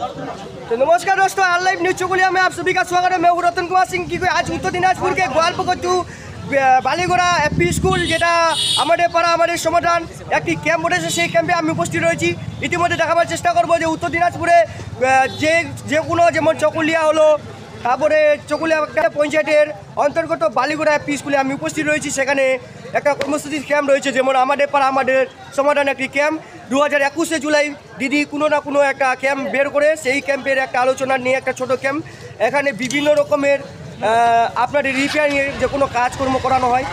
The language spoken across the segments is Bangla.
तो नमस्कार दोस्तों, ऑन लाइव न्यूज चकुलिया में आप सभी का स्वागत है। मैं हूं रतन कुमार सिंह की आज उत्तर दिनाजपुर के गोपालपुकुर বালিগোড়া এপি স্কুল যেটা আমাদের পাড়া আমাদের সমাধান একটি ক্যাম্প বসেছে, সেই ক্যাম্পে আমি উপস্থিত রয়েছি। ইতিমধ্যে দেখাবার চেষ্টা করবো যে উত্তর দিনাজপুরে যে কোনো যেমন চকুলিয়া হলো, তারপরে চকুলিয়া পঞ্চায়েতের অন্তর্গত বালিগোড়া এপি স্কুলে আমি উপস্থিত রয়েছি। সেখানে একটা কর্মসূচির ক্যাম্প রয়েছে, যেমন আমাদের পাড়া আমাদের সমাধান একটি ক্যাম্প 2021 জুলাই দিদি কোনো না কোনো একটা ক্যাম্প বের করে সেই ক্যাম্পের একটা আলোচনা নিয়ে একটা ছোট ক্যাম্প। এখানে বিভিন্ন রকমের আপনাদের রিপেয়ারিংয়ের যে কোনো কাজকর্ম করানো হয়,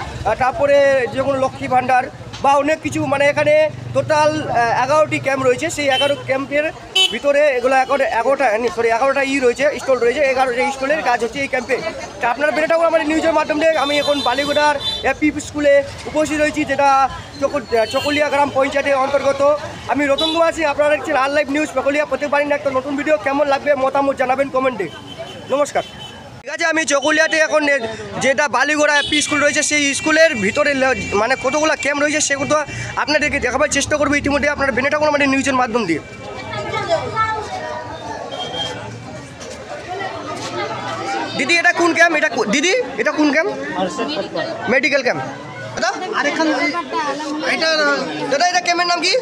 তারপরে যে কোনো লক্ষ্মী ভাণ্ডার বা অনেক কিছু, মানে এখানে টোটাল 11টি ক্যাম্প রয়েছে। সেই 11 ক্যাম্পের ভিতরে এগুলো 11টা রয়েছে, স্টল রয়েছে। 11টা স্টলের কাজ হচ্ছে এই ক্যাম্পে। তা আপনারা বেড়েটাও আমাদের নিউজের মাধ্যমে আমি এখন বালিগোড়ার এপি স্কুলে উপস্থিত রয়েছি, যেটা চকুলিয়া গ্রাম পঞ্চায়েতের অন্তর্গত। আমি রতন কুমার সিং, আপনারা দেখছেন অন লাইভ নিউজ চকুলিয়া। প্রত্যেকবারই একটা নতুন ভিডিও কেমন লাগবে মতামত জানাবেন কমেন্টে। নমস্কার। ঠিক আছে, আমি চকুলিয়াতে এখন যেটা বালিগোড়া এপি স্কুল রয়েছে সেই স্কুলের ভিতরে মানে কতগুলো ক্যাম্প রয়েছে সেগুলো আপনাদেরকে দেখাবার চেষ্টা করবো। ইতিমধ্যে আপনারা বেনেটা কোনো আমাদের নিউজের মাধ্যম দিয়ে। দিদি এটা কোন ক্যাম্প? দিদি এটা কোন ক্যাম্প? Medical camp. দাদা এটা ক্যাম্পের নাম কি?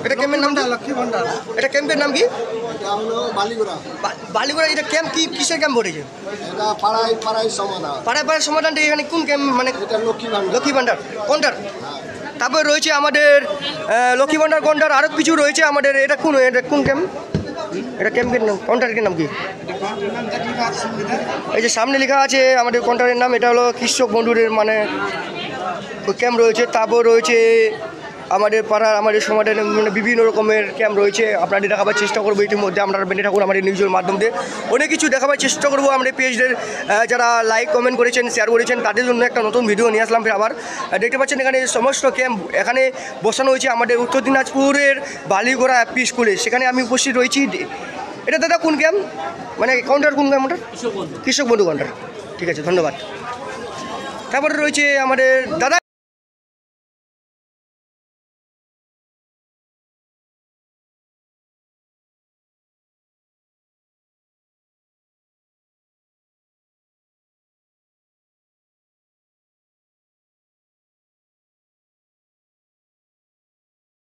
এটা ক্যাম্পের নামটা লক্ষ্মী ভাণ্ডার। এটা ক্যাম্পের নাম কি? বালিগোড়া। এটা ক্যাম্প কি কিসের ক্যাম্প বলেছে? এটা পাড়ায় সমাধানটা এখানে কোন ক্যাম্প? মানে লক্ষ্মী ভাণ্ডার কোনটার? তারপরে রয়েছে আমাদের লক্ষ্মী ভাণ্ডার কোনটার, আরও কিছু রয়েছে আমাদের। এটা কোন ক্যাম্প? এটা ক্যাম্পের নাম, কাউন্টারের নাম কি? এই যে সামনে লেখা আছে আমাদের কাউন্টারের নাম, এটা হলো কৃষক বন্ধুদের মানে ক্যাম্প রয়েছে। তারপর রয়েছে আমাদের পাড়ার আমাদের সমাজের মানে বিভিন্ন রকমের ক্যাম্প রয়েছে। আপনাদের দেখাবার চেষ্টা করবো। ইতিমধ্যে আপনারা বেনে ঠাকুর আমাদের নিউজের মাধ্যম দিয়ে অনেক কিছু দেখাবার চেষ্টা করবো। আমাদের পেজদের যারা লাইক কমেন্ট করেছেন, শেয়ার করেছেন, তাদের জন্য একটা নতুন ভিডিও নিয়ে আসলাম। ফের আবার দেখতে পাচ্ছেন এখানে সমস্ত ক্যাম্প এখানে বসানো হয়েছে আমাদের উত্তর দিনাজপুরের বালিগোড়া এপি স্কুলে। সেখানে আমি উপস্থিত রয়েছি। এটা দাদা কোন ক্যাম্প? মানে কাউন্টার কোন ক্যাম্প? ওটা কৃষক বন্ধু কাউন্টার। ঠিক আছে, ধন্যবাদ। তারপরে রয়েছে আমাদের দাদা